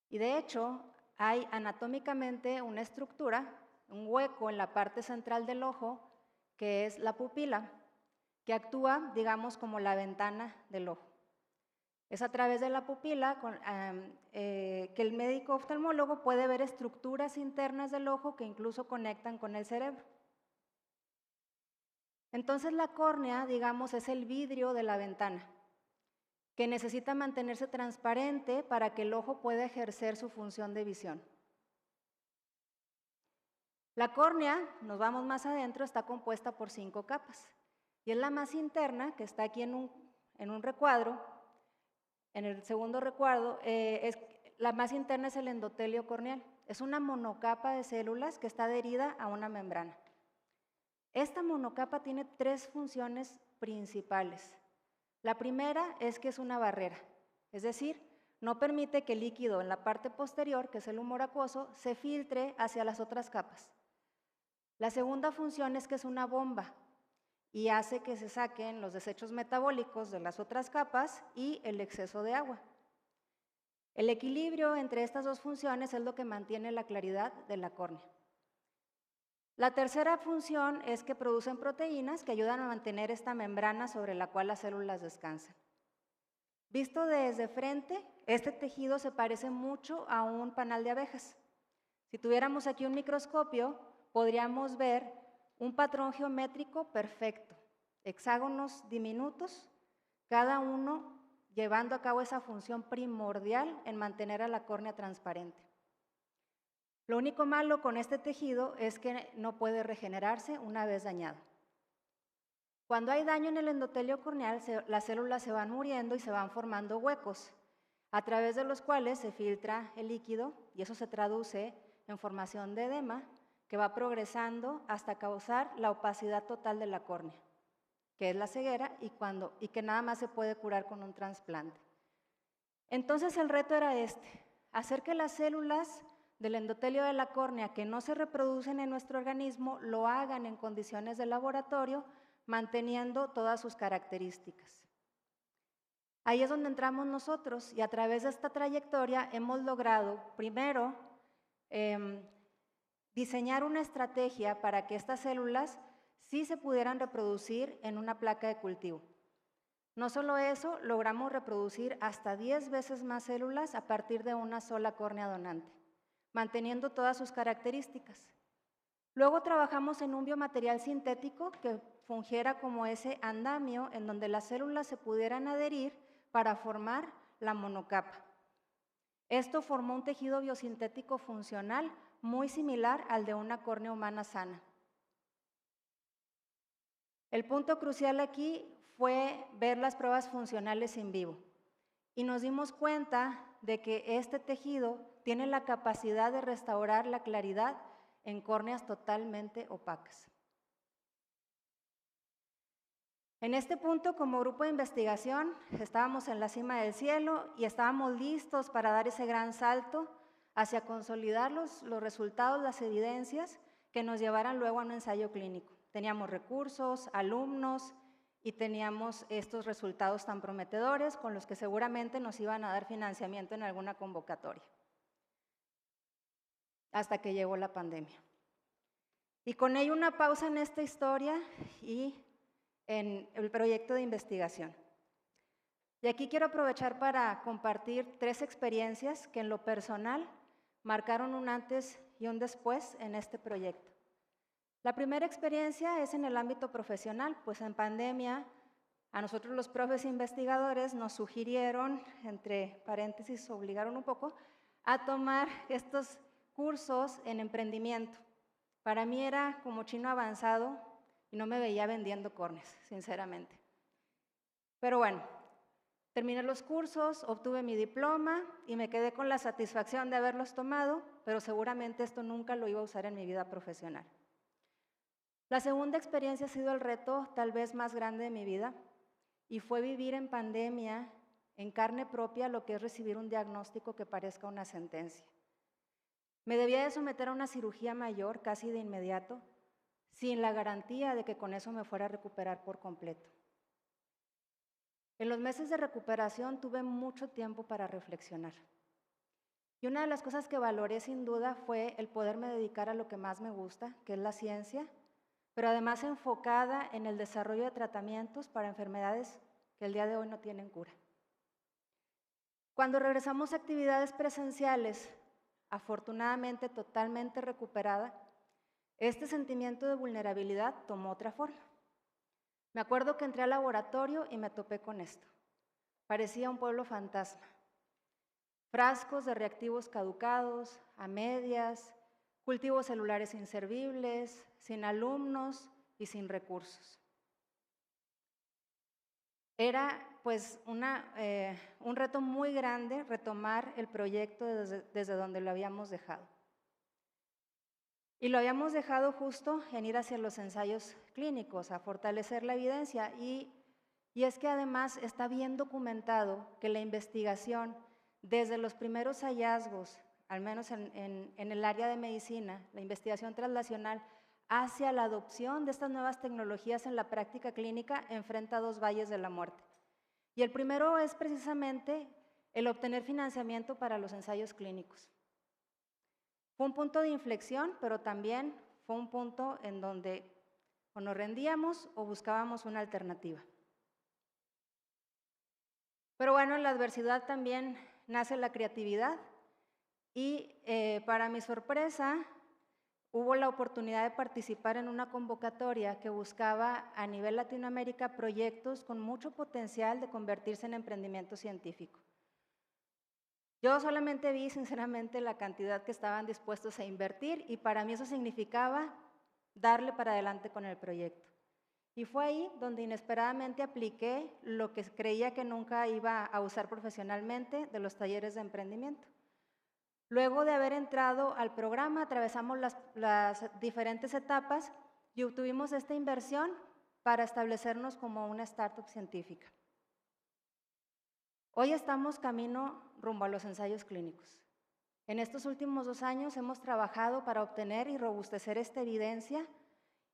Y de hecho, hay anatómicamente una estructura, un hueco en la parte central del ojo, que es la pupila, que actúa, digamos, como la ventana del ojo. Es a través de la pupila que el médico oftalmólogo puede ver estructuras internas del ojo que incluso conectan con el cerebro. Entonces la córnea, digamos, es el vidrio de la ventana, que necesita mantenerse transparente para que el ojo pueda ejercer su función de visión. La córnea, nos vamos más adentro, está compuesta por 5 capas. Y es la más interna, que está aquí en un recuadro. En el segundo recuadro, la más interna es el endotelio corneal. Es una monocapa de células que está adherida a una membrana. Esta monocapa tiene 3 funciones principales. La primera es que es una barrera, es decir, no permite que el líquido en la parte posterior, que es el humor acuoso, se filtre hacia las otras capas. La segunda función es que es una bomba y hace que se saquen los desechos metabólicos de las otras capas y el exceso de agua. El equilibrio entre estas 2 funciones es lo que mantiene la claridad de la córnea. La tercera función es que producen proteínas que ayudan a mantener esta membrana sobre la cual las células descansan. Visto desde frente, este tejido se parece mucho a un panal de abejas. Si tuviéramos aquí un microscopio, podríamos ver un patrón geométrico perfecto, hexágonos diminutos, cada uno llevando a cabo esa función primordial en mantener a la córnea transparente. Lo único malo con este tejido es que no puede regenerarse una vez dañado. Cuando hay daño en el endotelio corneal, las células se van muriendo y se van formando huecos, a través de los cuales se filtra el líquido y eso se traduce en formación de edema, que va progresando hasta causar la opacidad total de la córnea, que es la ceguera y que nada más se puede curar con un trasplante. Entonces el reto era hacer que las células del endotelio de la córnea que no se reproducen en nuestro organismo lo hagan en condiciones de laboratorio, manteniendo todas sus características. Ahí es donde entramos nosotros y a través de esta trayectoria hemos logrado, primero, diseñar una estrategia para que estas células sí se pudieran reproducir en una placa de cultivo. No solo eso, logramos reproducir hasta 10 veces más células a partir de una sola córnea donante, manteniendo todas sus características. Luego trabajamos en un biomaterial sintético que fungiera como ese andamio en donde las células se pudieran adherir para formar la monocapa. Esto formó un tejido biosintético funcional muy similar al de una córnea humana sana. El punto crucial aquí fue ver las pruebas funcionales en vivo y nos dimos cuenta de que este tejido tiene la capacidad de restaurar la claridad en córneas totalmente opacas. En este punto, como grupo de investigación, estábamos en la cima del cielo y estábamos listos para dar ese gran salto hacia consolidar los resultados, las evidencias que nos llevaran luego a un ensayo clínico. Teníamos recursos, alumnos y teníamos estos resultados tan prometedores con los que seguramente nos iban a dar financiamiento en alguna convocatoria. Hasta que llegó la pandemia. Y con ello una pausa en esta historia y en el proyecto de investigación. Y aquí quiero aprovechar para compartir 3 experiencias que en lo personal marcaron un antes y un después en este proyecto. La primera experiencia es en el ámbito profesional, pues en pandemia a nosotros los profes investigadores nos sugirieron, entre paréntesis, obligaron un poco, a tomar estos cursos en emprendimiento. Para mí era como chino avanzado y no me veía vendiendo córneas, sinceramente. Pero bueno, terminé los cursos, obtuve mi diploma y me quedé con la satisfacción de haberlos tomado, pero seguramente esto nunca lo iba a usar en mi vida profesional. La segunda experiencia ha sido el reto tal vez más grande de mi vida y fue vivir en pandemia, en carne propia, lo que es recibir un diagnóstico que parezca una sentencia. Me debía de someter a una cirugía mayor casi de inmediato, sin la garantía de que con eso me fuera a recuperar por completo. En los meses de recuperación tuve mucho tiempo para reflexionar. Y una de las cosas que valoré sin duda fue el poderme dedicar a lo que más me gusta, que es la ciencia, pero además enfocada en el desarrollo de tratamientos para enfermedades que el día de hoy no tienen cura. Cuando regresamos a actividades presenciales, afortunadamente totalmente recuperada, este sentimiento de vulnerabilidad tomó otra forma. Me acuerdo que entré al laboratorio y me topé con esto. Parecía un pueblo fantasma. Frascos de reactivos caducados, a medias, cultivos celulares inservibles, sin alumnos y sin recursos. Era pues un reto muy grande retomar el proyecto desde donde lo habíamos dejado. Y lo habíamos dejado justo en ir hacia los ensayos clínicos, a fortalecer la evidencia. Y es que además está bien documentado que la investigación, desde los primeros hallazgos, al menos en el área de medicina, la investigación translacional, hacia la adopción de estas nuevas tecnologías en la práctica clínica, enfrenta dos valles de la muerte. Y el primero es precisamente el obtener financiamiento para los ensayos clínicos. Fue un punto de inflexión, pero también fue un punto en donde o nos rendíamos o buscábamos una alternativa. Pero bueno, en la adversidad también nace la creatividad y para mi sorpresa hubo la oportunidad de participar en una convocatoria que buscaba a nivel Latinoamérica proyectos con mucho potencial de convertirse en emprendimiento científico. Yo solamente vi sinceramente la cantidad que estaban dispuestos a invertir y para mí eso significaba darle para adelante con el proyecto. Y fue ahí donde inesperadamente apliqué lo que creía que nunca iba a usar profesionalmente de los talleres de emprendimiento. Luego de haber entrado al programa, atravesamos las diferentes etapas y obtuvimos esta inversión para establecernos como una startup científica. Hoy estamos camino rumbo a los ensayos clínicos. En estos últimos 2 años hemos trabajado para obtener y robustecer esta evidencia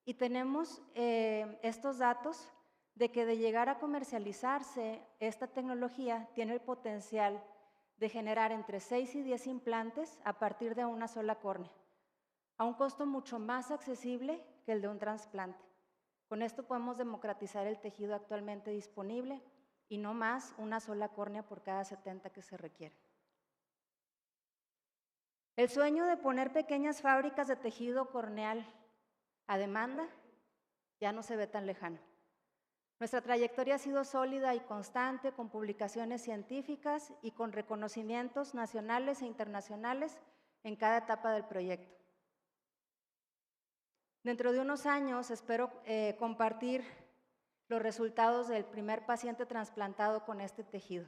y tenemos estos datos de que de llegar a comercializarse, esta tecnología tiene el potencial de generar entre 6 y 10 implantes a partir de una sola córnea, a un costo mucho más accesible que el de un trasplante. Con esto podemos democratizar el tejido actualmente disponible y no más una sola córnea por cada 70 que se requiere. El sueño de poner pequeñas fábricas de tejido corneal a demanda ya no se ve tan lejano. Nuestra trayectoria ha sido sólida y constante, con publicaciones científicas y con reconocimientos nacionales e internacionales en cada etapa del proyecto. Dentro de unos años espero compartir los resultados del primer paciente trasplantado con este tejido,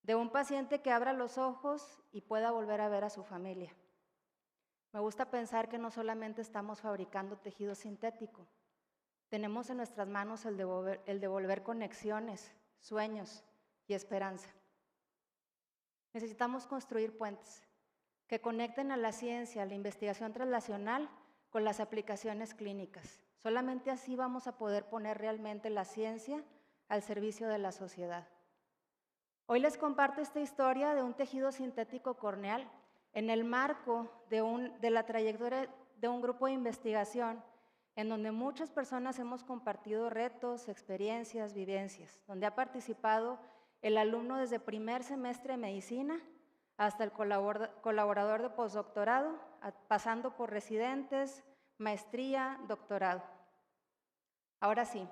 de un paciente que abra los ojos y pueda volver a ver a su familia. Me gusta pensar que no solamente estamos fabricando tejido sintético, tenemos en nuestras manos el devolver conexiones, sueños y esperanza. Necesitamos construir puentes que conecten a la ciencia, a la investigación translacional con las aplicaciones clínicas. Solamente así vamos a poder poner realmente la ciencia al servicio de la sociedad. Hoy les comparto esta historia de un tejido sintético corneal en el marco de la trayectoria de un grupo de investigación en donde muchas personas hemos compartido retos, experiencias, vivencias, donde ha participado el alumno desde primer semestre de medicina hasta el colaborador de postdoctorado, pasando por residentes, maestría, doctorado. Ahora sí,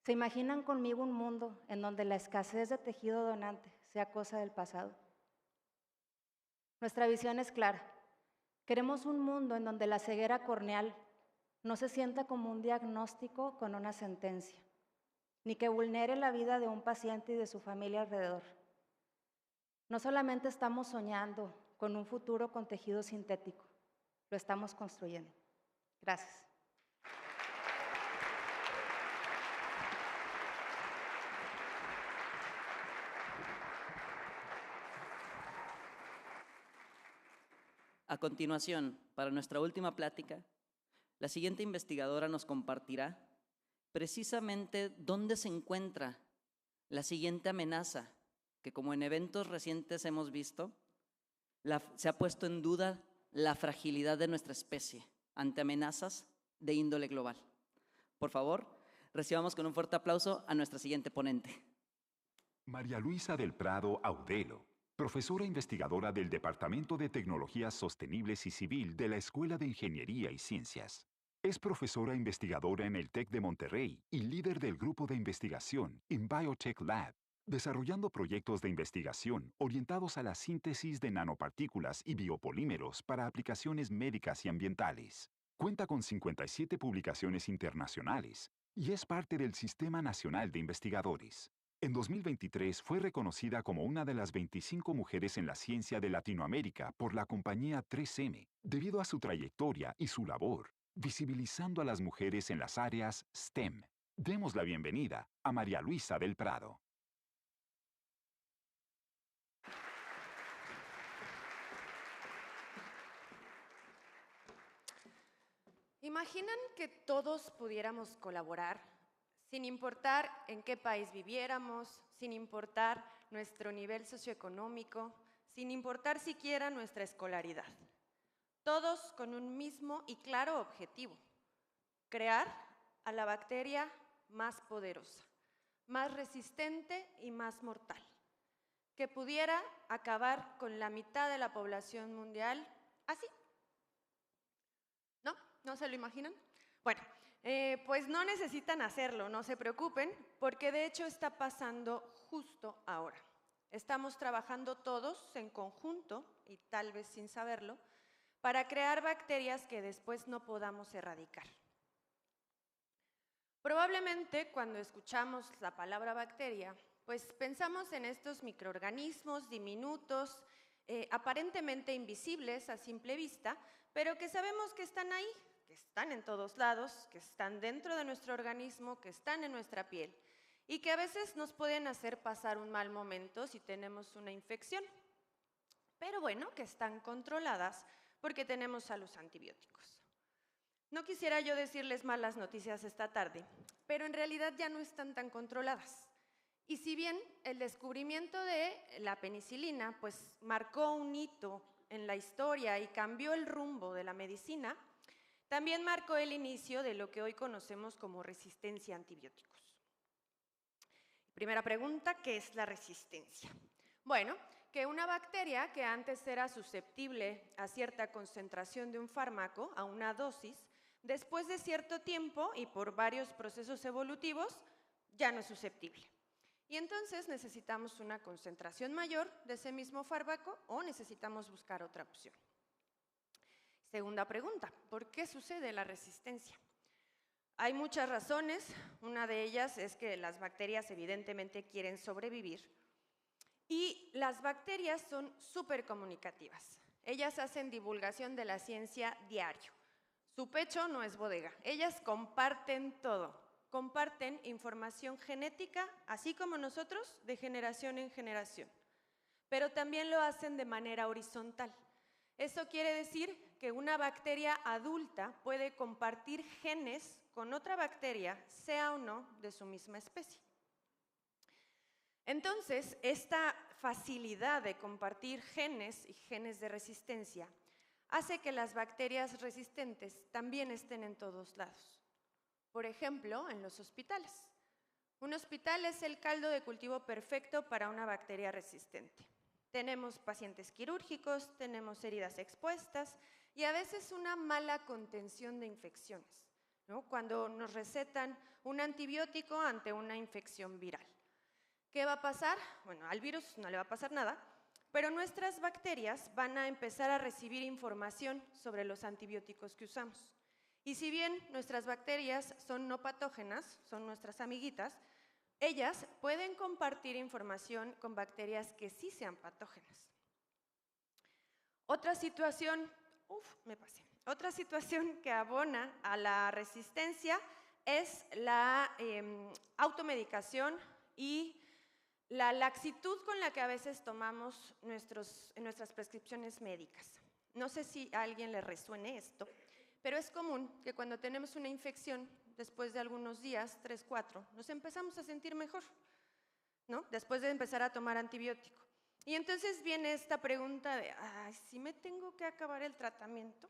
¿se imaginan conmigo un mundo en donde la escasez de tejido donante sea cosa del pasado? Nuestra visión es clara. Queremos un mundo en donde la ceguera corneal no se sienta como un diagnóstico con una sentencia, ni que vulnere la vida de un paciente y de su familia alrededor. No solamente estamos soñando con un futuro con tejido sintético, lo estamos construyendo. Gracias. A continuación, para nuestra última plática, la siguiente investigadora nos compartirá precisamente dónde se encuentra la siguiente amenaza que, como en eventos recientes hemos visto, se ha puesto en duda la fragilidad de nuestra especie ante amenazas de índole global. Por favor, recibamos con un fuerte aplauso a nuestra siguiente ponente. María Luisa del Prado Audelo, profesora investigadora del Departamento de Tecnologías Sostenibles y Civil de la Escuela de Ingeniería y Ciencias. Es profesora investigadora en el TEC de Monterrey y líder del grupo de investigación en Biotech Lab, desarrollando proyectos de investigación orientados a la síntesis de nanopartículas y biopolímeros para aplicaciones médicas y ambientales. Cuenta con 57 publicaciones internacionales y es parte del Sistema Nacional de Investigadores. En 2023 fue reconocida como una de las 25 mujeres en la ciencia de Latinoamérica por la compañía 3M, debido a su trayectoria y su labor, visibilizando a las mujeres en las áreas STEM. Demos la bienvenida a María Luisa del Prado. ¿Imaginan que todos pudiéramos colaborar, sin importar en qué país viviéramos, sin importar nuestro nivel socioeconómico, sin importar siquiera nuestra escolaridad? Todos con un mismo y claro objetivo: crear a la bacteria más poderosa, más resistente y más mortal, que pudiera acabar con la mitad de la población mundial así. ¿No? ¿No se lo imaginan? Bueno, pues no necesitan hacerlo, no se preocupen, porque de hecho está pasando justo ahora. Estamos trabajando todos en conjunto, y tal vez sin saberlo, para crear bacterias que después no podamos erradicar. Probablemente cuando escuchamos la palabra bacteria, pues pensamos en estos microorganismos diminutos, aparentemente invisibles a simple vista, pero que sabemos que están ahí, que están en todos lados, que están dentro de nuestro organismo, que están en nuestra piel y que a veces nos pueden hacer pasar un mal momento si tenemos una infección. Pero bueno, que están controladas porque tenemos a los antibióticos. No quisiera yo decirles malas noticias esta tarde, pero en realidad ya no están tan controladas. Y si bien el descubrimiento de la penicilina pues marcó un hito en la historia y cambió el rumbo de la medicina, también marcó el inicio de lo que hoy conocemos como resistencia a antibióticos. Primera pregunta, ¿qué es la resistencia? Bueno, que una bacteria que antes era susceptible a cierta concentración de un fármaco, a una dosis, después de cierto tiempo y por varios procesos evolutivos, ya no es susceptible. Y entonces necesitamos una concentración mayor de ese mismo fármaco o necesitamos buscar otra opción. Segunda pregunta, ¿por qué sucede la resistencia? Hay muchas razones. Una de ellas es que las bacterias evidentemente quieren sobrevivir. Y las bacterias son súper comunicativas. Ellas hacen divulgación de la ciencia diario. Su pecho no es bodega. Ellas comparten todo. Comparten información genética, así como nosotros, de generación en generación. Pero también lo hacen de manera horizontal. Eso quiere decir que una bacteria adulta puede compartir genes con otra bacteria, sea o no de su misma especie. Entonces, esta facilidad de compartir genes y genes de resistencia hace que las bacterias resistentes también estén en todos lados. Por ejemplo, en los hospitales. Un hospital es el caldo de cultivo perfecto para una bacteria resistente. Tenemos pacientes quirúrgicos, tenemos heridas expuestas y a veces una mala contención de infecciones, ¿no? Cuando nos recetan un antibiótico ante una infección viral. ¿Qué va a pasar? Bueno, al virus no le va a pasar nada, pero nuestras bacterias van a empezar a recibir información sobre los antibióticos que usamos. Y si bien nuestras bacterias son no patógenas, son nuestras amiguitas, ellas pueden compartir información con bacterias que sí sean patógenas. Otra situación que abona a la resistencia es la automedicación y la laxitud con la que a veces tomamos nuestras prescripciones médicas. No sé si a alguien le resuene esto, pero es común que cuando tenemos una infección, después de algunos días, 3, 4, nos empezamos a sentir mejor, ¿no? Después de empezar a tomar antibiótico. Y entonces viene esta pregunta de, ¿si me tengo que acabar el tratamiento?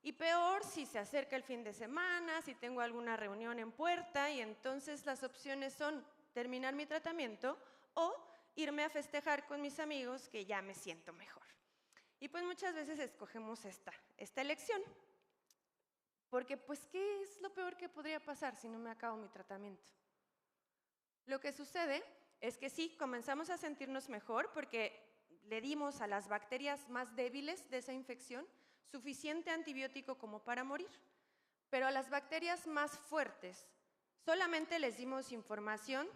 Y peor si se acerca el fin de semana, si tengo alguna reunión en puerta, y entonces las opciones son terminar mi tratamiento o irme a festejar con mis amigos que ya me siento mejor. Y pues muchas veces escogemos esta elección. Porque, pues, ¿qué es lo peor que podría pasar si no me acabo mi tratamiento? Lo que sucede es que sí, comenzamos a sentirnos mejor porque le dimos a las bacterias más débiles de esa infección suficiente antibiótico como para morir. Pero a las bacterias más fuertes solamente les dimos información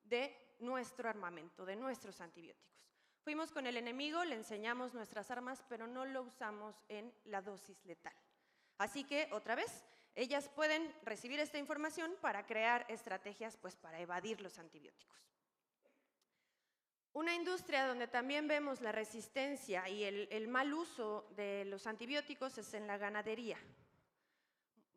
de nuestro armamento, de nuestros antibióticos. Fuimos con el enemigo, le enseñamos nuestras armas, pero no lo usamos en la dosis letal. Así que, otra vez, ellas pueden recibir esta información para crear estrategias, pues, para evadir los antibióticos. Una industria donde también vemos la resistencia y el mal uso de los antibióticos es en la ganadería.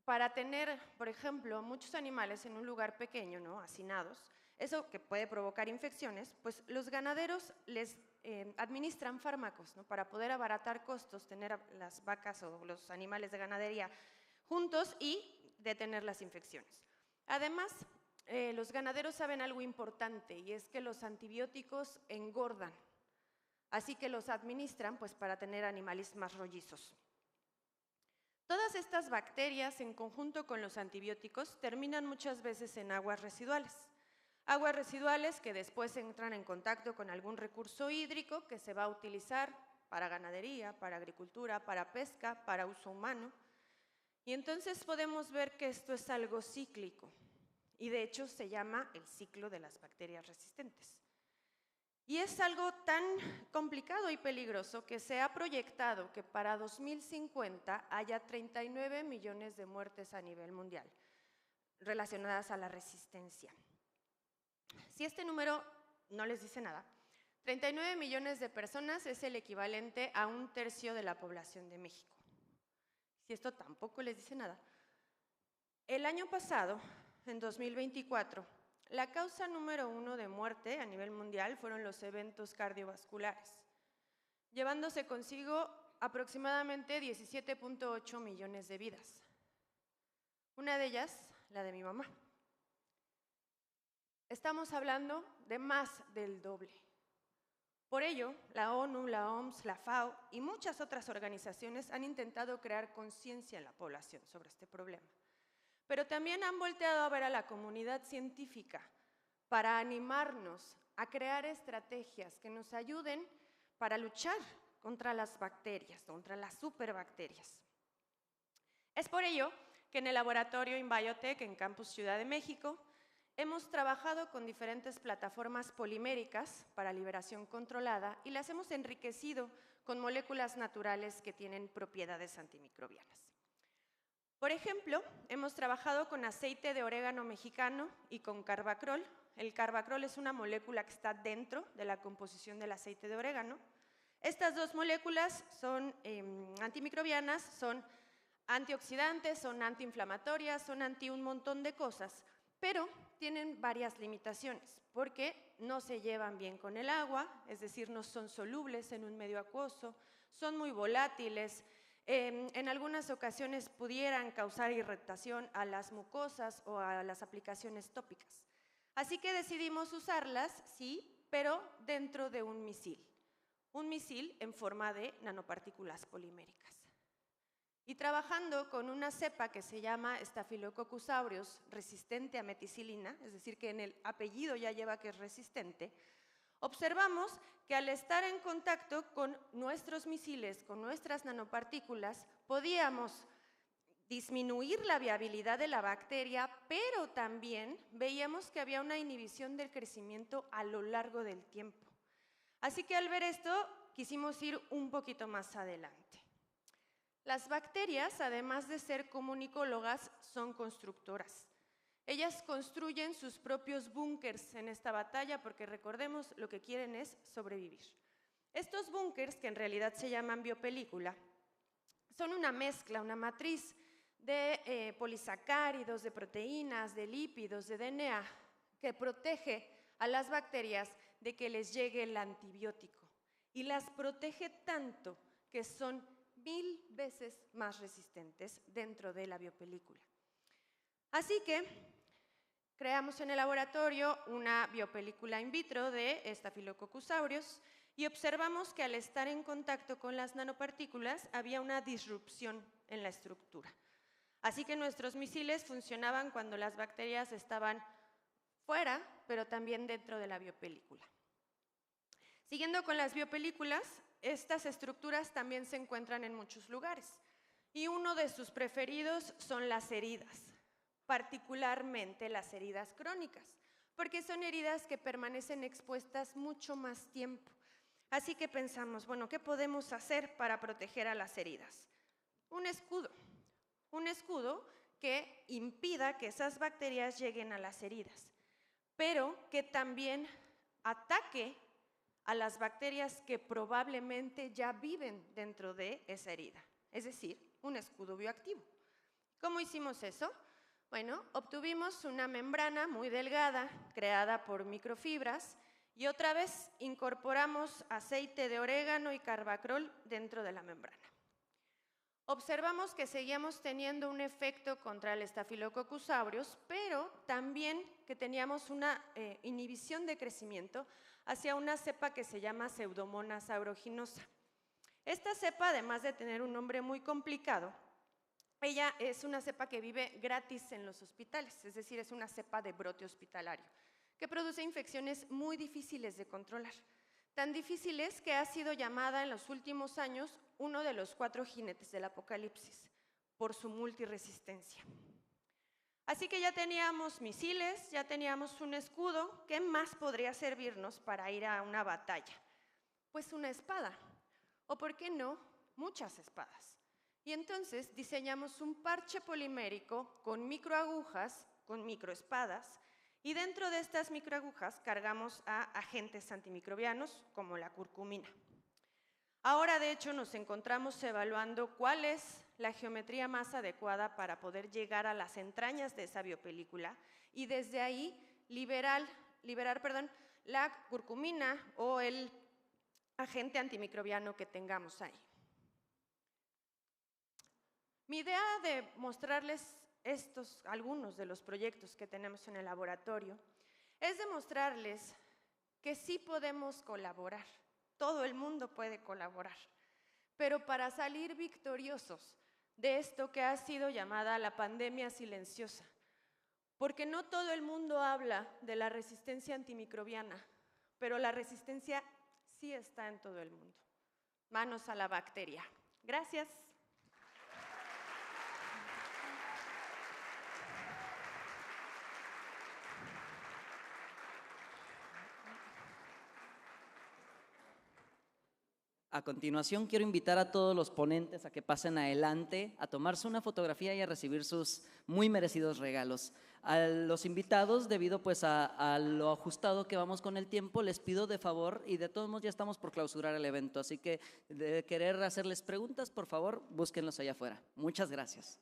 Para tener, por ejemplo, muchos animales en un lugar pequeño, ¿no?, hacinados, eso que puede provocar infecciones, pues los ganaderos les administran fármacos, ¿no?, para poder abaratar costos, tener a las vacas o los animales de ganadería juntos y detener las infecciones. Además, los ganaderos saben algo importante y es que los antibióticos engordan, así que los administran, pues, para tener animales más rollizos. Todas estas bacterias, en conjunto con los antibióticos, terminan muchas veces en aguas residuales. Aguas residuales que después entran en contacto con algún recurso hídrico que se va a utilizar para ganadería, para agricultura, para pesca, para uso humano. Y entonces podemos ver que esto es algo cíclico. Y de hecho se llama el ciclo de las bacterias resistentes. Y es algo tan complicado y peligroso que se ha proyectado que para 2050 haya 39 millones de muertes a nivel mundial relacionadas a la resistencia. Si este número no les dice nada, 39 millones de personas es el equivalente a 1/3 de la población de México. Si esto tampoco les dice nada, el año pasado, en 2024, la causa número 1 de muerte a nivel mundial fueron los eventos cardiovasculares, llevándose consigo aproximadamente 17.8 millones de vidas. Una de ellas, la de mi mamá. Estamos hablando de más del doble. Por ello, la ONU, la OMS, la FAO y muchas otras organizaciones han intentado crear conciencia en la población sobre este problema. Pero también han volteado a ver a la comunidad científica para animarnos a crear estrategias que nos ayuden para luchar contra las bacterias, contra las superbacterias. Es por ello que en el laboratorio InBiotech en Campus Ciudad de México hemos trabajado con diferentes plataformas poliméricas para liberación controlada y las hemos enriquecido con moléculas naturales que tienen propiedades antimicrobianas. Por ejemplo, hemos trabajado con aceite de orégano mexicano y con carbacrol. El carbacrol es una molécula que está dentro de la composición del aceite de orégano. Estas dos moléculas son antimicrobianas, son antioxidantes, son antiinflamatorias, son anti un montón de cosas, pero tienen varias limitaciones porque no se llevan bien con el agua, es decir, no son solubles en un medio acuoso, son muy volátiles, en algunas ocasiones pudieran causar irritación a las mucosas o a las aplicaciones tópicas. Así que decidimos usarlas, sí, pero dentro de un misil en forma de nanopartículas poliméricas. Y trabajando con una cepa que se llama Staphylococcus aureus resistente a meticilina, es decir, que en el apellido ya lleva que es resistente, observamos que al estar en contacto con nuestros misiles, con nuestras nanopartículas, podíamos disminuir la viabilidad de la bacteria, pero también veíamos que había una inhibición del crecimiento a lo largo del tiempo. Así que al ver esto, quisimos ir un poquito más adelante. Las bacterias, además de ser comunicólogas, son constructoras. Ellas construyen sus propios búnkers en esta batalla porque, recordemos, lo que quieren es sobrevivir. Estos búnkers, que en realidad se llaman biopelícula, son una mezcla, una matriz de polisacáridos, de proteínas, de lípidos, de DNA, que protege a las bacterias de que les llegue el antibiótico. Y las protege tanto que son 1000 veces más resistentes dentro de la biopelícula. Así que creamos en el laboratorio una biopelícula in vitro de Staphylococcus aureus y observamos que al estar en contacto con las nanopartículas había una disrupción en la estructura. Así que nuestros misiles funcionaban cuando las bacterias estaban fuera, pero también dentro de la biopelícula. Siguiendo con las biopelículas, estas estructuras también se encuentran en muchos lugares y uno de sus preferidos son las heridas, particularmente las heridas crónicas, porque son heridas que permanecen expuestas mucho más tiempo. Así que pensamos, bueno, ¿qué podemos hacer para proteger a las heridas? Un escudo que impida que esas bacterias lleguen a las heridas, pero que también ataque a las bacterias que probablemente ya viven dentro de esa herida, es decir, un escudo bioactivo. ¿Cómo hicimos eso? Bueno, obtuvimos una membrana muy delgada creada por microfibras y otra vez incorporamos aceite de orégano y carbacrol dentro de la membrana. Observamos que seguíamos teniendo un efecto contra el Staphylococcus aureus, pero también que teníamos una inhibición de crecimiento hacia una cepa que se llama Pseudomonas aeruginosa. Esta cepa, además de tener un nombre muy complicado, ella es una cepa que vive gratis en los hospitales, es decir, es una cepa de brote hospitalario, que produce infecciones muy difíciles de controlar. Tan difíciles que ha sido llamada en los últimos años uno de los 4 jinetes del apocalipsis, por su multiresistencia. Así que ya teníamos misiles, ya teníamos un escudo. ¿Qué más podría servirnos para ir a una batalla? Pues una espada, o por qué no, muchas espadas. Y entonces diseñamos un parche polimérico con microagujas, con microespadas, y dentro de estas microagujas cargamos a agentes antimicrobianos como la curcumina. Ahora, de hecho, nos encontramos evaluando cuál es la geometría más adecuada para poder llegar a las entrañas de esa biopelícula y desde ahí liberar la curcumina o el agente antimicrobiano que tengamos ahí. Mi idea de mostrarles algunos de los proyectos que tenemos en el laboratorio es demostrarles que sí podemos colaborar. Todo el mundo puede colaborar, pero para salir victoriosos de esto que ha sido llamada la pandemia silenciosa, porque no todo el mundo habla de la resistencia antimicrobiana, pero la resistencia sí está en todo el mundo. Manos a la bacteria. Gracias. A continuación, quiero invitar a todos los ponentes a que pasen adelante, a tomarse una fotografía y a recibir sus muy merecidos regalos. A los invitados, debido pues a lo ajustado que vamos con el tiempo, les pido de favor, y de todos modos ya estamos por clausurar el evento, así que de querer hacerles preguntas, por favor, búsquenlos allá afuera. Muchas gracias.